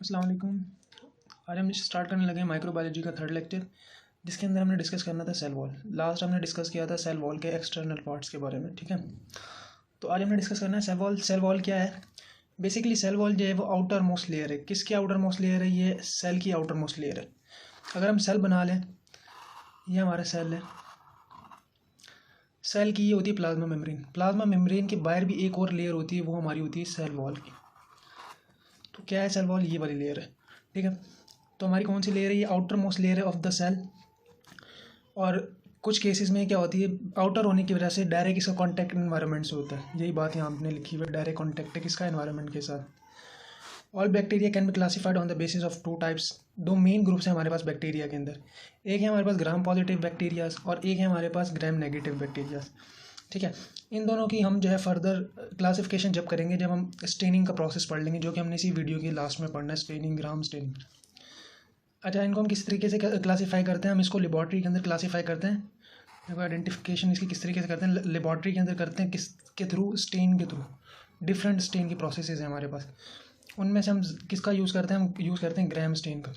अस्सलाम वालेकुम। आज हम स्टार्ट करने लगे माइक्रोबायोलॉजी का थर्ड लेक्चर, जिसके अंदर हमने डिस्कस करना था सेल वॉल। लास्ट हमने डिस्कस किया था सेल वॉल के एक्सटर्नल पार्ट्स के बारे में, ठीक है। तो आज हमने डिस्कस करना है सेल वॉल। सेल वॉल क्या है? बेसिकली सेल वॉल जो है वो आउटर मोस्ट लेयर है। किसकी आउटर मोस्ट लेयर है? ये सेल की आउटर मोस्ट लेयर है। अगर हम सेल बना लें, ये हमारा सेल है। सेल की ये होती है प्लाज्मा मेम्ब्रेन। प्लाज्मा मेम्ब्रेन के बाहर भी एक और लेयर होती है, वो हमारी होती है सेल वॉल की। तो क्या है सेल वॉल? ये वाली लेयर है, ठीक है। तो हमारी कौन सी लेयर है? ये आउटर मोस्ट लेयर है ऑफ द सेल। और कुछ केसेस में क्या होती है, आउटर होने की वजह से डायरेक्ट इसका कांटेक्ट एनवायरनमेंट से होता है। यही बात यहाँ आपने लिखी हुई है, डायरेक्ट कांटेक्ट है किसका? एनवायरनमेंट के साथ। All bacteria can be classified on the basis of two types. दो मेन ग्रुप्स हैं हमारे पास बैक्टीरिया के अंदर। एक है हमारे पास ग्राम पॉजिटिव बैक्टीरियाज और एक है हमारे पास ग्राम नेगेटिव बैक्टीरियाज, ठीक है। इन दोनों की हम जो है फर्दर क्लासिफिकेशन जब करेंगे, जब हम स्टेनिंग का प्रोसेस पढ़ लेंगे, जो कि हमने इसी वीडियो के लास्ट में पढ़ना है, स्टेनिंग, ग्राम स्टेनिंग। अच्छा, इनको हम किस तरीके से क्लासीफाई करते हैं? हम इसको लेबॉर्ट्री के अंदर क्लासीफाई करते हैं। देखो आइडेंटिफिकेशन इसकी किस तरीके से करते हैं, लेबॉर्ट्री के अंदर करते हैं। किस के थ्रू? स्टेन के थ्रू। डिफरेंट स्टेन की प्रोसेसेस हैं हमारे पास। उनमें से हम किसका यूज़ करते हैं? हम यूज़ करते हैं ग्राम स्टेन का।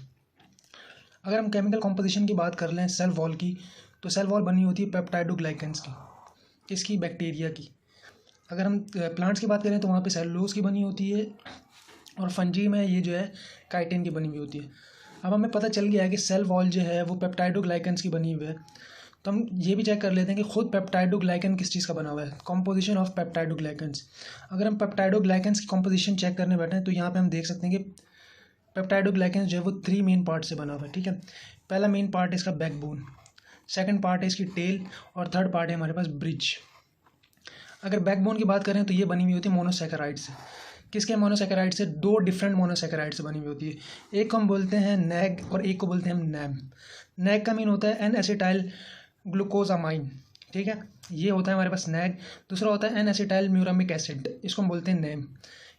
अगर हम केमिकल कॉम्पोजिशन की बात कर लें सेल वॉल की, तो सेल वॉल बनी होती है पेप्टाइडोग्लाइकेंस की। किसकी? बैक्टीरिया की। अगर हम प्लांट्स की बात करें तो वहाँ पे सेलुलोज की बनी होती है, और फंजी में ये जो है काइटिन की बनी हुई होती है। अब हमें पता चल गया है कि सेल वॉल जो है वो पेप्टाइडोग्लाइकेंस की बनी हुई है, तो हम ये भी चेक कर लेते हैं कि खुद पेप्टाइडोग्लाइकन किस चीज़ का बना हुआ है। Composition of peptidoglycans. अगर हम पेप्टाइडोग्लाइकन्स की कॉम्पोजिशन चेक करने बैठे हैं तो यहाँ पे हम देख सकते हैं कि पेप्टाइडोग्लाइकन्स जो है वो 3 मेन पार्ट से बना हुआ है, ठीक है। पहला मेन पार्ट है इसका बैकबोन, सेकंड पार्ट है इसकी टेल, और थर्ड पार्ट है हमारे पास ब्रिज। अगर बैकबोन की बात करें तो ये बनी हुई होती है मोनोसेकेराइड से। किसके मोनोसेकेराइड से? दो डिफरेंट मोनोसेकेराइड से बनी हुई होती है। एक को हम बोलते हैं नैग और एक को बोलते हैं हम नैम। नैग का मीन होता है एन एसिटाइल ग्लूकोजामाइन, ठीक है, ये होता है हमारे पास नैग। दूसरा होता है एन एसिटाइल म्यूरामिक एसिड, इसको हम बोलते हैं नैम।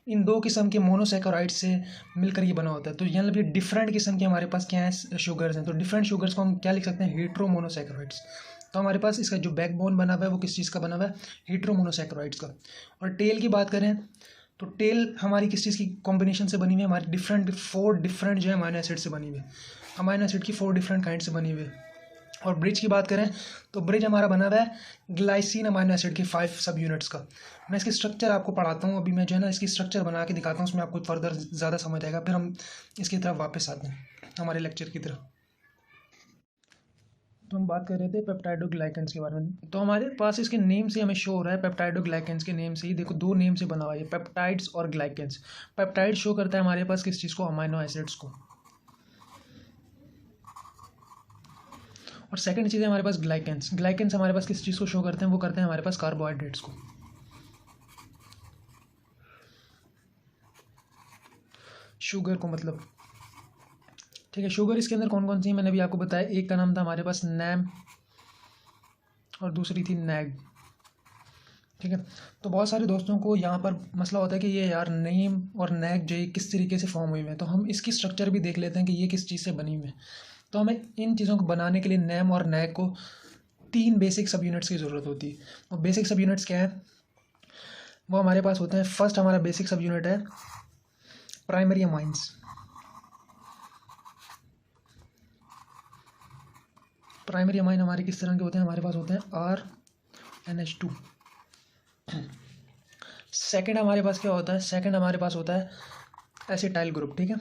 इन दो किस्म के मोनोसेकेराइड से मिलकर ये बना होता है। तो यहाँ भी डिफरेंट किस्म के हमारे पास क्या है? शुगर्स हैं। तो डिफरेंट शुगर्स को हम क्या लिख सकते हैं? Hetero monosaccharides. तो हमारे पास इसका जो बैकबोन बना हुआ है वो किस चीज़ का बना हुआ है? हेट्रो मोनोसेकेराइड्स का। और टेल की बात करें तो टेल हमारी किस चीज़ की कॉम्बिनेशन से बनी हुई है? हमारी डिफरेंट 4 डिफरेंट जो है अमाइनो एसिड से बनी हुई है। अमाइनो एसिड की 4 डिफरेंट काइंड से बनी हुई है। और ब्रिज की बात करें तो ब्रिज हमारा बना हुआ है ग्लाइसिन अमाइनो एसिड के 5 सब यूनिट्स का। मैं इसकी स्ट्रक्चर आपको पढ़ाता हूँ। अभी मैं जो है ना इसकी स्ट्रक्चर बना के दिखाता हूँ, उसमें आपको फर्दर ज़्यादा समझ आएगा। फिर हम इसकी तरफ वापस आते हैं, हमारे लेक्चर की तरफ। तो हम बात कर रहे थे पेप्टाइडोग्लाइकेंस के बारे में। तो हमारे पास इसके नेम से हमें शो हो रहा है, पेप्टाइडोग्लाइकेंस के नेम से ही देखो, 2 नेम से बना हुआ है पेप्टाइड्स और ग्लाइकेंस। पेप्टाइड शो करता है हमारे पास किस चीज़ को? अमाइनो एसिड्स को। और सेकंड चीज़ है हमारे पास ग्लाइकेंस। ग्लाइकेंस हमारे पास किस चीज़ को शो करते हैं? वो करते हैं हमारे पास कार्बोहाइड्रेट्स को। शुगर को मतलब, ठीक है। शुगर इसके अंदर कौन कौन सी है मैंने भी आपको बताया। एक का नाम था हमारे पास नैम और दूसरी थी नैग, ठीक है। तो बहुत सारे दोस्तों को यहाँ पर मसला होता है कि ये यार नेम और नैग जो है किस तरीके से फॉर्म हुई है। तो हम इसकी स्ट्रक्चर भी देख लेते हैं कि ये किस चीज़ से बनी हुई है। तो हमें इन चीज़ों को बनाने के लिए नैम और नैग को 3 बेसिक सब यूनिट्स की ज़रूरत होती है। और बेसिक सब यूनिट्स क्या है? वो हमारे पास होते हैं, फर्स्ट हमारा बेसिक सब यूनिट है प्राइमरी अमाइंस। प्राइमरी अमाइन हमारे किस तरह के होते हैं? हमारे पास होते हैं RNH2। सेकंड हमारे पास क्या होता है? सेकंड हमारे पास होता है एसिटाइल ग्रुप, ठीक है।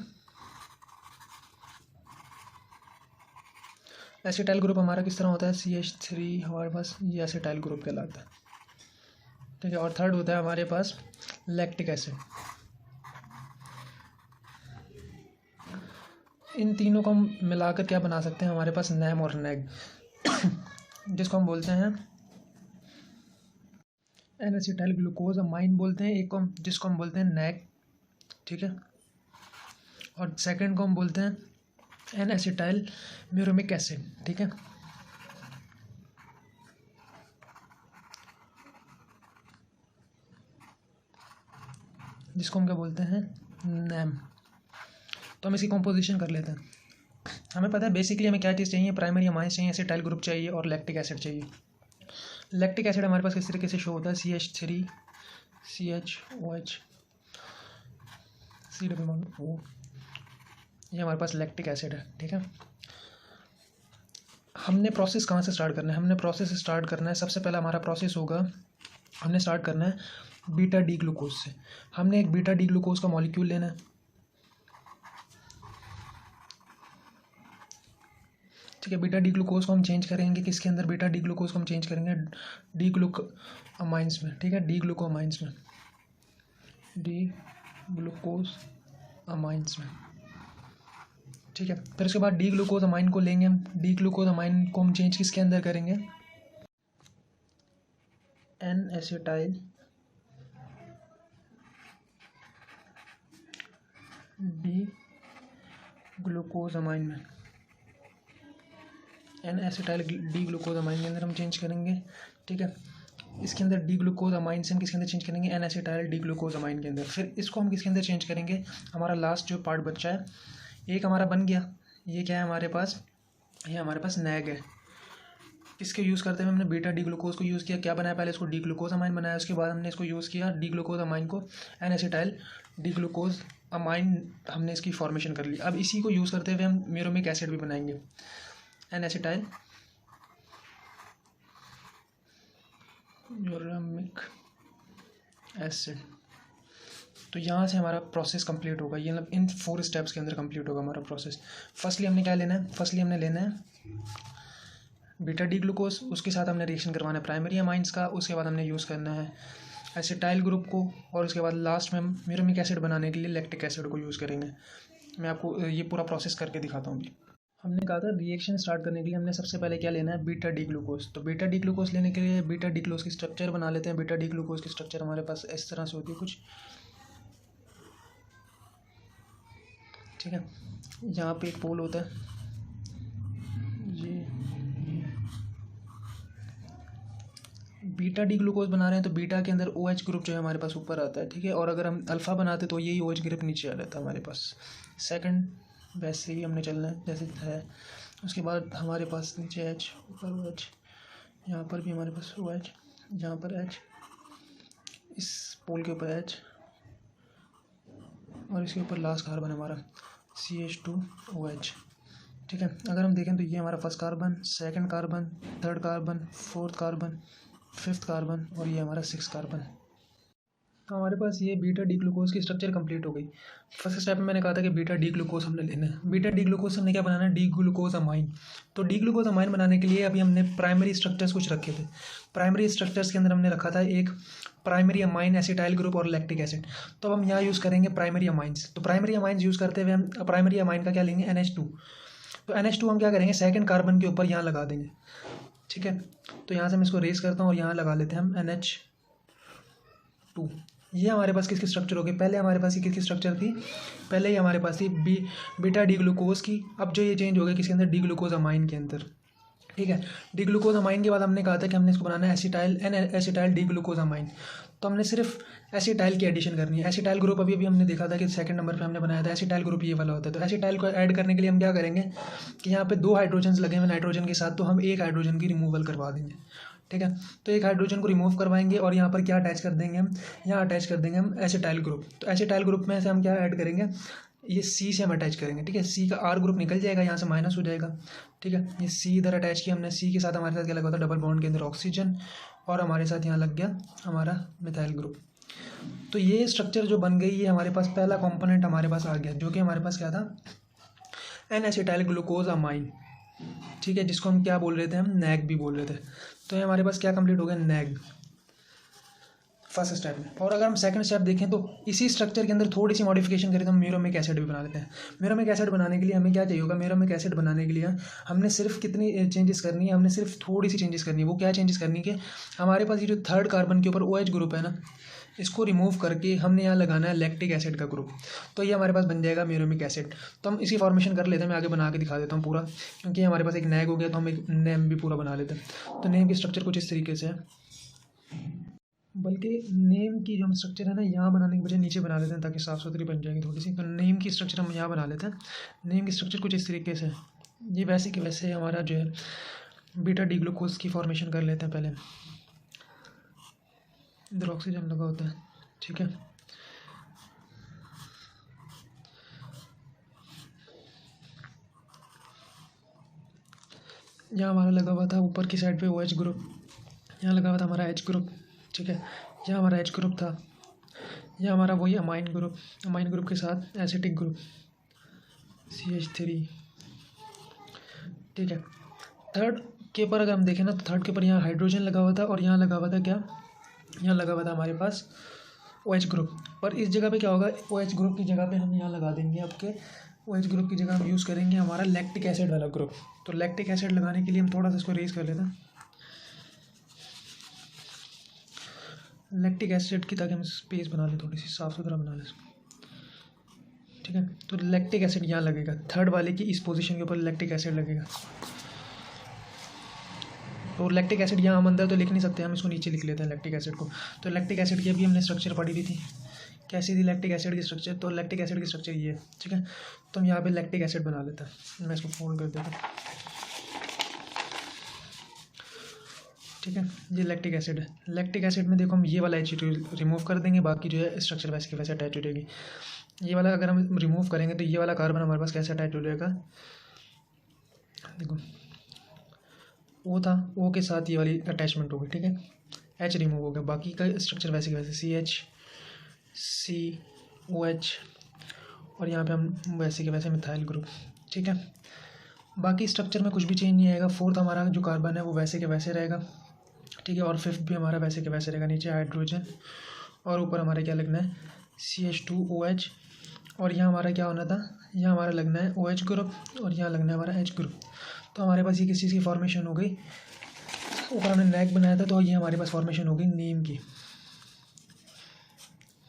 एसिटाइल ग्रुप हमारा किस तरह होता है? CH3 हमारे पास ये एसिटाइल ग्रुप कहलाता है, ठीक है। और थर्ड होता है हमारे पास लैक्टिक एसिड। इन तीनों को हम मिलाकर क्या बना सकते हैं? हमारे पास नैम और नैग, जिसको हम बोलते हैं एन एसिटाइल ग्लूकोज अमाइन बोलते हैं एक को, जिसको हम बोलते हैं नैग, ठीक है। और सेकंड को हम बोलते हैं एन एसिटाइल म्यूरामिक एसिड, ठीक है। जिसको हम क्या बोलते हैं? नैम। तो हम इसकी कॉम्पोजिशन कर लेते हैं। हमें पता है बेसिकली हमें क्या चीज़ चाहिए? प्राइमरी अमाइंस चाहिए, एसिटाइल ग्रुप चाहिए और लैक्टिक एसिड चाहिए। लैक्टिक एसिड हमारे पास किस तरीके से शो होता है? CH3 CHOH CH3 COO ये हमारे पास लैक्टिक एसिड है। ठीक है, हमने प्रोसेस कहाँ से स्टार्ट करना है? हमने प्रोसेस स्टार्ट करना है, सबसे पहला हमारा प्रोसेस होगा, हमने स्टार्ट करना है बीटा डी ग्लूकोज से। हमने एक बीटा डी ग्लूकोज का मॉलिक्यूल लेना है। ठीक है, बीटा डी ग्लूकोज को हम चेंज करेंगे किसके अंदर? बीटा डी ग्लूकोज को हम चेंज करेंगे डी ग्लूकोमाइंस में। ठीक है, डी ग्लूकोमाइंस में, डी ग्लूकोज अमाइंस में। ठीक है, फिर उसके बाद डी ग्लूकोज अमाइन को लेंगे हम। डी ग्लूकोज अमाइन को हम चेंज किसके अंदर करेंगे? N acetyl D glucosamine में, N acetyl D glucosamine के अंदर हम चेंज करेंगे। ठीक है, इसके अंदर डी ग्लूकोज अमाइन से हम किसके अंदर चेंज करेंगे? N acetyl D glucosamine के अंदर। फिर इसको हम किसके अंदर चेंज करेंगे? हमारा लास्ट जो पार्ट बचा है, एक हमारा बन गया, ये क्या है हमारे पास? ये हमारे पास नैग है। इसके यूज़ करते हुए हमने बीटा डी ग्लूकोज को यूज़ किया। क्या बनाया? पहले इसको डी ग्लूकोज अमाइन बनाया, उसके बाद हमने इसको यूज़ किया डी ग्लूकोज अमाइन को N acetyl D glucosamine, हमने इसकी फॉर्मेशन कर ली। अब इसी को यूज़ करते हुए हम म्यूरोमिक एसिड भी बनाएंगे, एन एसिटाइल म्यूरोमिक एसिड। तो यहाँ से हमारा प्रोसेस कंप्लीट होगा। ये मतलब इन 4 स्टेप्स के अंदर कंप्लीट होगा हमारा प्रोसेस। फर्स्टली हमने क्या लेना है? फर्स्टली हमने लेना है बीटा डी ग्लूकोज, उसके साथ हमने रिएक्शन करवाना है प्राइमरी अमाइंस का। उसके बाद हमने यूज़ करना है एसिटाइल ग्रुप को, और उसके बाद लास्ट में हम म्यूरोमिक एसिड बनाने के लिए लैक्टिक एसिड को यूज़ करेंगे। मैं आपको ये पूरा प्रोसेस करके दिखाता हूँ अभी। हमने कहा था रिएक्शन स्टार्ट करने के लिए हमने सबसे पहले क्या लेना है? Beta D glucose. तो बीटा डी ग्लूकोज लेने के लिए बीटा डी ग्लूकोज की स्ट्रक्चर बना लेते हैं। बीटा डी ग्लूकोज की स्ट्रक्चर हमारे पास इस तरह से होती है कुछ। ठीक है, यहाँ पे एक पोल होता है, ये बीटा डी ग्लूकोज बना रहे हैं तो बीटा के अंदर OH ग्रुप जो है हमारे पास ऊपर आता है। ठीक है, और अगर हम अल्फ़ा बनाते तो यही OH ग्रुप नीचे आ जाता है हमारे पास। सेकंड वैसे ही हमने चलना है जैसे है। उसके बाद हमारे पास नीचे H, ऊपर OH, यहाँ पर भी हमारे पास OH, यहाँ पर H, इस पोल के ऊपर H, और इसके ऊपर लास्ट कार्बन हमारा CH2OH। ठीक है, अगर हम देखें तो ये हमारा first carbon, second carbon, third carbon, fourth carbon, fifth carbon, और ये हमारा 6th कार्बन। तो हमारे पास ये बीटा डी ग्लूकोज की स्ट्रक्चर कंप्लीट हो गई। फर्स्ट स्टेप में मैंने कहा था कि बीटा डी ग्लूकोज हमने लेना है। बीटा डी ग्लूकोज हमने क्या बनाना है? D glucose amine. तो डी ग्लूकोज अमाइन बनाने के लिए अभी हमने प्राइमरी स्ट्रक्चर्स कुछ रखे थे। प्राइमरी स्ट्रक्चर्स के अंदर हमने रखा था एक प्राइमरी अमाइन, एसिटाइल ग्रुप और लैक्टिक एसिड। तो हम यहाँ यूज़ करेंगे प्राइमरी अमाइंस। तो प्राइमरी अमाइंस यूज़ करते हुए हम प्राइमरी अमाइन का क्या लेंगे? NH2। तो NH2 हम क्या करेंगे? सेकंड कार्बन के ऊपर यहाँ लगा देंगे। ठीक है, तो यहाँ से मैं इसको रेस करता हूँ और यहाँ लगा लेते हैं हम NH2। ये हमारे पास किसकी स्ट्रक्चर होगी? पहले हमारे पास ये किसकी स्ट्रक्चर थी? पहले ही हमारे पास थी बीटा डी ग्लूकोज की। अब जो ये चेंज हो गया किसके अंदर? डी ग्लूकोज अमाइन के अंदर। ठीक है, डी ग्लूकोज अमाइन के बाद हमने कहा था कि हमने इसको बनाना है acetyl, acetyl D glucose amine. तो हमने सिर्फ एसिटाइल की एडिशन करनी है। एसिटाइल ग्रुप अभी हमने देखा था कि सेकंड नंबर पे हमने बनाया था। एसिटाइल ग्रुप ये वाला होता है। तो एसिटाइल को ऐड करने के लिए हम क्या करेंगे कि यहाँ पे 2 हाइड्रोजन लगे हुए नाइट्रोजन के साथ, तो हम एक हाइड्रोजन की रिमूवल करवा देंगे। ठीक है, तो एक हाइड्रोजन को रिमूव करवाएंगे और यहाँ पर क्या अटैच कर देंगे हम? यहाँ अटैच कर देंगे हम एसिटाइल ग्रुप। तो एसिटाइल ग्रुप में से हम क्या ऐड करेंगे? ये C से हम अटैच करेंगे। ठीक है, C का R ग्रुप निकल जाएगा, यहाँ से माइनस हो जाएगा। ठीक है, ये C इधर अटैच किया हमने। C के साथ हमारे साथ क्या लगा होता है? डबल बॉन्ड के अंदर ऑक्सीजन, और हमारे साथ यहाँ लग गया हमारा मिथाइल ग्रुप। तो ये स्ट्रक्चर जो बन गई, ये हमारे पास पहला कंपोनेंट हमारे पास आ गया, जो कि हमारे पास क्या था? N acetyl glucosamine. ठीक है, जिसको हम क्या बोल रहे थे? हम नैग भी बोल रहे थे। तो ये हमारे पास क्या कंप्लीट हो गया? नैग फर्स्ट स्टेप में। और अगर हम सेकंड स्टेप देखें तो इसी स्ट्रक्चर के अंदर थोड़ी सी मॉडिफिकेशन करें तो हम म्यूरोमिक एसिड भी बना लेते हैं। म्यूरोमिक एसिड बनाने के लिए हमें क्या चाहिए होगा? म्यूरोमिक एसिड बनाने के लिए हमने सिर्फ कितनी चेंजेस करनी है? हमने सिर्फ थोड़ी सी चेंजेस करनी है। वो क्या चेंजेस करनी है कि हमारे पास ये जो थर्ड कार्बन के ऊपर OH ग्रुप है ना, इसको रिमूव करके हमने यहाँ लगाना है लैक्टिक एसिड का ग्रुप। तो ये हमारे पास बन जाएगा म्यूरोमिक एसिड। तो हम इसी फॉर्मेशन कर लेते हैं। मैं आगे बना के दिखा देता हूँ पूरा, क्योंकि हमारे पास एक नैग हो गया तो हम एक नेम भी पूरा बना लेते हैं। तो नेम की स्ट्रक्चर कुछ इस तरीके से है, बल्कि नेम की जो हम स्ट्रक्चर है ना, यहाँ बनाने के बजाय नीचे बना लेते हैं ताकि साफ़ सुथरी बन जाएगी थोड़ी सी। तो नेम की स्ट्रक्चर हम यहाँ बना लेते हैं। नेम की स्ट्रक्चर कुछ इस तरीके से है। ये वैसे कि वैसे हमारा जो है बीटा डी ग्लूकोज की फॉर्मेशन कर लेते हैं पहले। इधर ऑक्सीजन लगा होता है। ठीक है, यहाँ हमारा लगा हुआ था ऊपर की साइड पे OH ग्रुप, यहाँ लगा हुआ था हमारा H ग्रुप, ठीक है। यहाँ हमारा H ग्रुप था, यहाँ हमारा वही अमाइन ग्रुप के साथ एसिटिक ग्रुप CH3, ठीक है। थर्ड के ऊपर अगर हम देखें ना, तो थर्ड के ऊपर यहाँ हाइड्रोजन लगा हुआ था और यहाँ लगा हुआ था क्या, यहाँ लगा हुआ था हमारे पास OH ग्रुप। पर इस जगह पे क्या होगा, OH ग्रुप की जगह पे हम यहाँ लगा देंगे आपके, OH ग्रुप की जगह हम यूज़ करेंगे हमारा लैक्टिक एसिड वाला ग्रुप। तो लैक्टिक एसिड लगाने के लिए हम थोड़ा सा इसको रेज कर लेते हैं, लैक्टिक एसिड की, ताकि हम स्पेस बना लें, थोड़ी सी साफ़ सुथरा बना लें इसको, ठीक है। तो लैक्टिक एसिड यहाँ लगेगा, थर्ड वाले की इस पोजीशन के ऊपर लैक्टिक एसिड लगेगा। तो लैक्टिक एसिड यहाँ हम अंदर तो लिख नहीं सकते, हम इसको नीचे लिख लेते हैं लैक्टिक एसिड को। तो लैक्टिक एसिड की अभी हमने स्ट्रक्चर पढ़ी हुई थी, कैसी थी लैक्टिक एसिड की स्ट्रक्चर, तो लैक्टिक एसिड की स्ट्रक्चर ये है, ठीक है। तो हम यहाँ पे लैक्टिक एसिड बना लेते हैं, मैं इसको फोल्ड कर देता हूँ, ठीक है। ये लैक्टिक एसिड है, लैक्टिक एसिड में देखो हम ये वाला H रिमूव कर देंगे, बाकी जो है स्ट्रक्चर वैसे के वैसे अटैच हो जाएगी। ये वाला अगर हम रिमूव करेंगे तो ये वाला कार्बन हमारे पास कैसे अटैच हो जाएगा, देखो O था, O के साथ ये वाली अटैचमेंट होगी, ठीक है। H रिमूव हो गया, बाकी का स्ट्रक्चर वैसे के वैसे CH, और यहाँ पे हम वैसे के वैसे मिथाइल ग्रुप, ठीक है। बाकी स्ट्रक्चर में कुछ भी चेंज नहीं आएगा। फोर्थ हमारा जो कार्बन है वो वैसे के वैसे रहेगा, ठीक है। और फिफ्थ भी हमारा वैसे के वैसे रहेगा, नीचे हाइड्रोजन और ऊपर हमारा क्या लगना है CH2OH, और यहाँ हमारा क्या होना था, यहाँ हमारा लगना है OH ग्रुप और यहाँ लगना है हमारा H ग्रुप। तो हमारे पास ये किस चीज़ की फॉर्मेशन हो गई, ऊपर हमने नेक बनाया था तो ये हमारे पास फॉर्मेशन हो गई नीम की,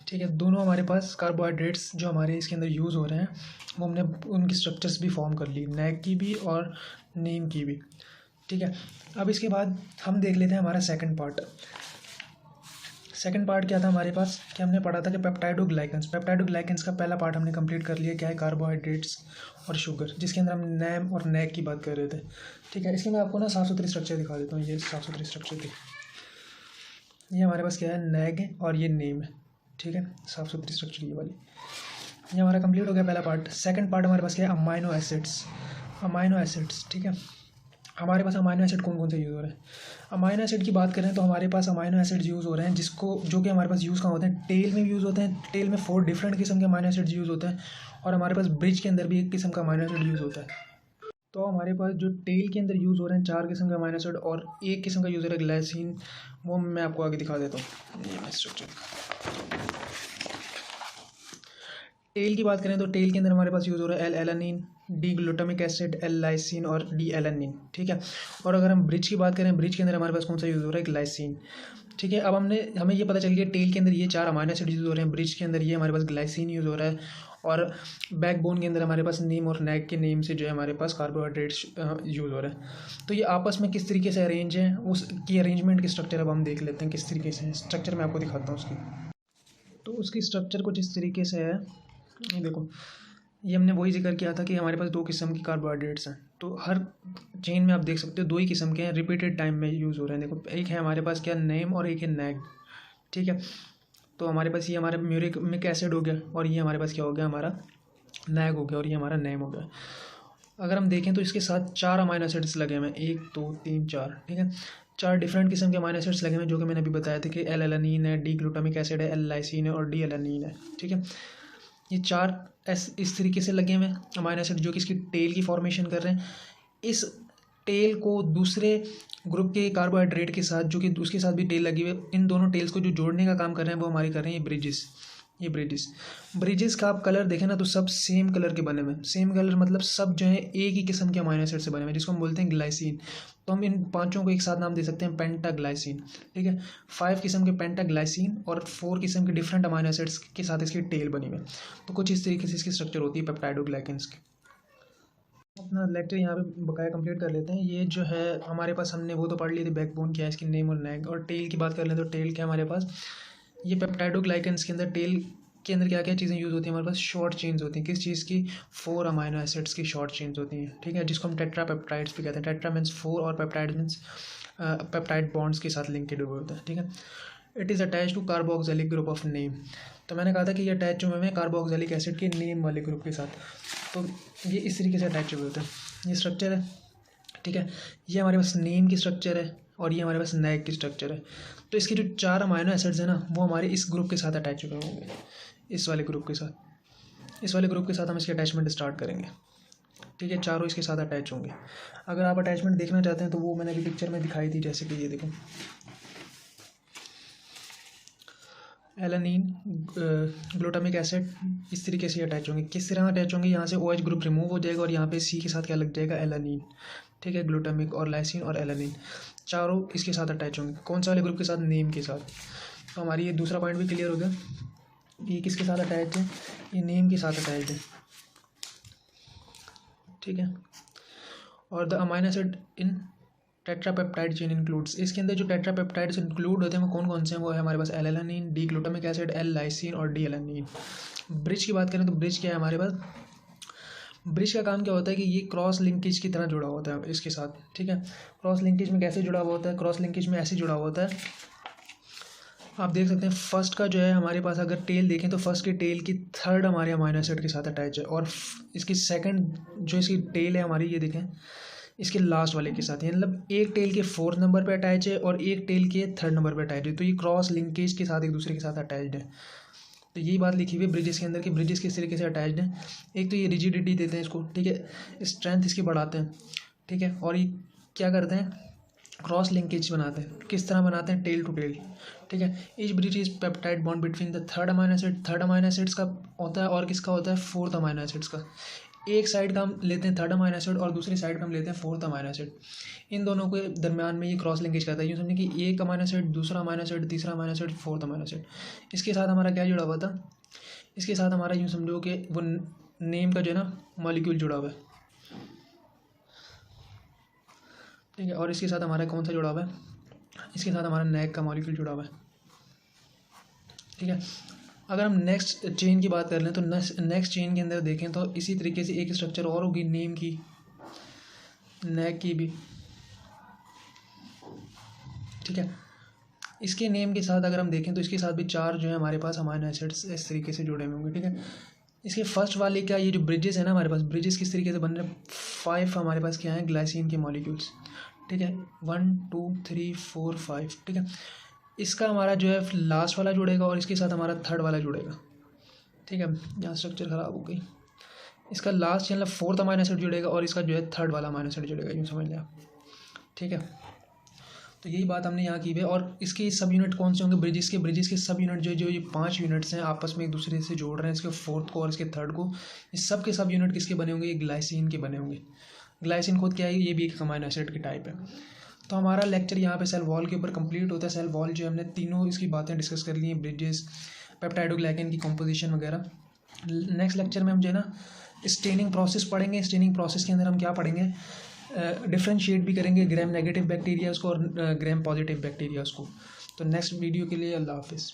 ठीक है। दोनों हमारे पास कार्बोहाइड्रेट्स जो हमारे इसके अंदर यूज़ हो रहे हैं वो हमने उनकी स्ट्रक्चर्स भी फॉर्म कर ली, नेक की भी और नीम की भी, ठीक है। अब इसके बाद हम देख लेते हैं हमारा सेकंड पार्ट। सेकंड पार्ट क्या था हमारे पास, कि हमने पढ़ा था कि पेप्टाइडोग्लाइकेंस का पहला पार्ट हमने कंप्लीट कर लिया, क्या है कार्बोहाइड्रेट्स और शुगर, जिसके अंदर हम नैम और नेक की बात कर रहे थे, ठीक है। इसकी मैं आपको ना साफ़ सुथरी स्ट्रक्चर दिखा देता हूँ, ये साफ़ सुथरी स्ट्रक्चर थी, ये हमारे पास क्या है नेग है और ये नेम है, ठीक है। साफ़ सुथरी स्ट्रक्चर ये वाली, ये हमारा कंप्लीट हो गया पहला पार्ट। सेकंड पार्ट हमारे पास क्या है, अमाइनो एसिड्स, ठीक है। हमारे पास अमाइनो एसिड कौन कौन से यूज़ हो रहे हैं, अमाइनो एसिड की बात करें तो हमारे पास अमाइनो एसिड्स यूज़ हो रहे हैं जो कि हमारे पास यूज़ कहाँ होते हैं, टेल में भी यूज़ होते हैं। टेल में 4 डिफरेंट किस्म के अमाइनो एसिड्स यूज़ होते हैं, और हमारे पास ब्रिज के अंदर भी एक किस्म का अमाइनो एसिड यूज़ होता है। तो हमारे पास जो टेल के अंदर यूज़ हो रहे हैं 4 किस्म के अमाइनो एसिड और एक किस्म का यूज़ हो रहा है ग्लाइसिन, वो मैं आपको आगे दिखा देता हूँ। ये मैं स्ट्रक्चर टेल की बात करें तो टेल के अंदर हमारे पास यूज़ हो रहा है L-एलानिन, डी ग्लूटामिक एसिड, L-लाइसिन और D-एलानिन, ठीक है। और अगर हम ब्रिज की बात करें, ब्रिज के अंदर हमारे पास कौन सा यूज़ हो रहा है, ग्लाइसिन, ठीक है। अब हमें ये पता चल गया टेल के अंदर ये 4 अमाइनो एसिड यूज़ हो रहे हैं, ब्रिज के अंदर ये हमारे पास ग्लाइसिन यूज़ हो रहा है, और बैकबोन के अंदर हमारे पास नीम और नेक के नेम से जो है हमारे पास कार्बोहाइड्रेट्स यूज़ हो रहे हैं। तो ये आपस में किस तरीके से अरेंज है, उसकी अरेंजमेंट की स्ट्रक्चर अब हम देख लेते हैं किस तरीके से। स्ट्रक्चर मैं आपको दिखाता हूँ उसकी। तो उसकी स्ट्रक्चर कुछ इस तरीके से है, ये देखो, ये हमने वही जिक्र किया था कि हमारे पास 2 किस्म की कार्बोहाइड्रेट्स हैं। तो हर चेन में आप देख सकते हो 2 ही किस्म के हैं, रिपीटेड टाइम में यूज़ हो रहे हैं। देखो, एक है हमारे पास क्या, नेम, और एक है नैग, ठीक है। तो हमारे पास ये हमारा म्यूरिक एसिड हो गया, और ये हमारे पास क्या हो गया, हमारा नैग हो गया, और ये हमारा नेम हो गया। अगर हम देखें तो इसके साथ 4 अमाइनो एसिड्स लगे हुए हैं, 1 2 3 4, ठीक है। 4 डिफरेंट किस्म के अमाइनो एसिड्स लगे हुए हैं, जो कि मैंने अभी बताया था कि L-एलानिन है, डी ग्लूटामिक एसिड है, L-लाइसिन है और D-एलानिन है, ठीक है। ये 4 इस तरीके से लगे हुए हैं अमाइनो एसिड, जो कि इसकी टेल की फॉर्मेशन कर रहे हैं। इस टेल को दूसरे ग्रुप के कार्बोहाइड्रेट के साथ, जो कि उसके साथ भी टेल लगी हुई है, इन दोनों टेल्स को जो जोड़ने का काम कर रहे हैं वो हमारी कर रहे हैं ये ब्रिजेस का आप कलर देखें ना तो सब सेम कलर के बने हुए हैं। सेम कलर मतलब सब जो है एक ही किस्म के अमाइनो एसिड से बने हुए हैं, जिसको हम बोलते हैं ग्लाइसिन। तो हम इन पांचों को एक साथ नाम दे सकते हैं पेंटाग्लाइसिन, ठीक है। 5 किस्म के पेंटाग्लाइसिन और 4 किस्म के डिफरेंट अमाइनो एसिड्स के साथ इसकी टेल बनी हुई है। तो कुछ इस तरीके से इसकी स्ट्रक्चर होती है पेप्टाइडोग्लाइकेंस की। अपना लेक्चर यहाँ पे बकाया कंप्लीट कर लेते हैं। ये जो है हमारे पास, हमने वो तो पढ़ ली थी बैकबोन क्या है, इसकी नेम और नेक। और टेल की बात कर लें तो टेल क्या हमारे पास, ये पेप्टाइडोग्लाइकेंस के अंदर टेल के अंदर क्या क्या चीज़ें यूज़ होती हैं, हमारे पास शॉर्ट चेन्स होती हैं। किस चीज़ की, 4 अमाइनो एसिड्स की शॉर्ट चेन्स होती हैं, ठीक है, जिसको हम टेट्रा पेप्टाइड्स भी कहते हैं। टेट्रा मीन्स 4 और पेप्टाइड मीन्स पेप्टाइड बॉन्ड्स के साथ लिंकेड हुए होते हैं, ठीक है। It is attach to carboxylic group of name. तो मैंने कहा था कि ये अटैच हुए हैं कार्बोक्सिलिक एसिड के नेम वाले ग्रुप के साथ। तो ये इस तरीके से अटैच हुए होते हैं, ये स्ट्रक्चर है, ठीक है। ये हमारे पास नेम की स्ट्रक्चर है और ये हमारे पास नैक की स्ट्रक्चर है। तो इसके जो 4 अमाइनो एसिड्स हैं ना, वो हमारे इस ग्रुप के साथ अटैच हुए होंगे, इस वाले ग्रुप के साथ। इस वाले ग्रुप के साथ हम इसके अटैचमेंट स्टार्ट करेंगे, ठीक है। चारों इसके साथ अटैच होंगे। अगर आप अटैचमेंट देखना चाहते हैं तो वो मैंने अभी पिक्चर में दिखाई थी, जैसे कि ये देखो, एलानीन ग्लूटामिक एसिड इस तरीके से अटैच होंगे। किस तरह अटैच होंगे, यहाँ से OH ग्रुप रिमूव हो जाएगा और यहाँ पे C के साथ क्या लग जाएगा, एलानीन, ठीक है। ग्लूटामिक और लाइसिन और एलानीन चारों इसके साथ अटैच होंगे। कौन सा वाले ग्रुप के साथ, नेम के साथ। तो हमारी ये दूसरा पॉइंट भी क्लियर हो गया। ये किसके साथ अटैच है, ये नेम के साथ अटैच है, ठीक है। और the amino acid in tetrapeptide chain includes, इसके अंदर जो टेट्रापेप्टाइड्स इंक्लूड होते हैं वो कौन कौन से हैं, वो है हमारे पास alanine, D glutamic acid, L lysine और डी एलानीन। ब्रिज की बात करें तो ब्रिज क्या है हमारे पास, ब्रिज का काम क्या होता है कि ये क्रॉस लिंकेज की तरह जुड़ा होता है इसके साथ, ठीक है। क्रॉस लिंकेज में कैसे जुड़ा हुआ होता है, क्रॉस लिंकेज में ऐसे जुड़ा हुआ होता है, आप देख सकते हैं। फर्स्ट का जो है हमारे पास अगर टेल देखें तो फर्स्ट की टेल की थर्ड हमारे अमाइनो एसिड के साथ अटैच है, और इसकी सेकंड जो इसकी टेल है हमारी, ये देखें, इसके लास्ट वाले के साथ, मतलब एक टेल के 4th नंबर पे अटैच है और एक टेल के 3rd नंबर पे अटैच है। तो ये क्रॉस लिंकेज के साथ एक दूसरे के साथ अटैच्ड है। तो यही बात लिखी हुई है ब्रिजेस के अंदर कि ब्रिजेस किस तरीके से अटैच्ड है। एक तो ये रिजिडिटी देते हैं इसको, ठीक है, स्ट्रेंथ इसकी बढ़ाते हैं, ठीक है। और ये क्या करते हैं, क्रॉस लिंकेज बनाते हैं। किस तरह बनाते हैं, टेल टू टेल, ठीक है। Each bridge is peptide bond between the third amino acid, third amino acids का होता है और किसका होता है, 4th अमाइनो एसिड्स का। एक साइड का हम लेते हैं थर्ड अमाइनो एसिड और दूसरी साइड का हम लेते हैं 4th अमाइनो एसिड। इन दोनों के दरमियान में ये क्रॉस लिंकेज करता है। यूँ समझे कि एक अमाइनो एसिड, दूसरा अमाइनो एसिड, तीसरा amino acid, 4th amino acid. इसके साथ हमारा क्या जुड़ा हुआ था, इसके साथ हमारा यूँ समझो कि वो नेम का जो है ना मॉलिक्यूल जुड़ा हुआ है, ठीक है। और इसके साथ हमारा कौन सा जुड़ा हुआ है, इसके साथ हमारा नैक का मॉलिक्यूल जुड़ा हुआ है, ठीक है। अगर हम नेक्स्ट चेन की बात कर लें तो नेक्स्ट चेन के अंदर देखें तो इसी तरीके से एक स्ट्रक्चर और होगी, नेम की, नैक की भी, ठीक है। इसके नेम के साथ अगर हम देखें तो इसके साथ भी 4 जो है हमारे पास अमाइनो एसिड्स इस तरीके से जुड़े हुए होंगे, ठीक है। इसके फर्स्ट वाले क्या, ये जो ब्रिजेस है ना हमारे पास, ब्रिजेस किस तरीके से बन रहे हैं, 5 हमारे पास क्या है, ग्लाइसिन के मॉलिक्यूल्स, ठीक है। 1 2 3 4 5, ठीक है। इसका हमारा जो है लास्ट वाला जुड़ेगा और इसके साथ हमारा थर्ड वाला जुड़ेगा, ठीक है। यहाँ स्ट्रक्चर ख़राब हो गई। इसका लास्ट मतलब 4th अमाइनो एसिड जुड़ेगा और इसका जो है थर्ड वाला अमाइनो एसिड जुड़ेगा, यूँ समझ लें आप, ठीक है। तो यही बात हमने यहाँ की है। और इसके सब यूनिट कौन से होंगे, ब्रिजेस के सब यूनिट जो ये 5 यूनिट्स हैं आपस में एक दूसरे से जोड़ रहे हैं, इसके 4th को और इसके 3rd को। इस सब के सब यूनिट किसके बने होंगे, ये ग्लाइसिन के बने होंगे। ग्लाइसिन खुद क्या है, ये भी एक अमाइनो एसिड की टाइप है। तो हमारा लेक्चर यहाँ पे सेल वॉल के ऊपर कंप्लीट होता है। सेल वॉल जो हमने तीनों इसकी बातें डिस्कस कर ली हैं, ब्रिजेस, पेप्टाइडोग्लाइकन की कंपोजिशन वगैरह। नेक्स्ट लेक्चर में हम जो है ना स्टेनिंग प्रोसेस पढ़ेंगे। स्टेनिंग प्रोसेस के अंदर हम क्या पढ़ेंगे, डिफ्रेंशिएट भी करेंगे ग्राम नेगेटिव बैक्टीरियाज़ को और ग्राम पॉजिटिव बैक्टीरियाज़ को। तो नेक्स्ट वीडियो के लिए अल्लाह हाफिज़।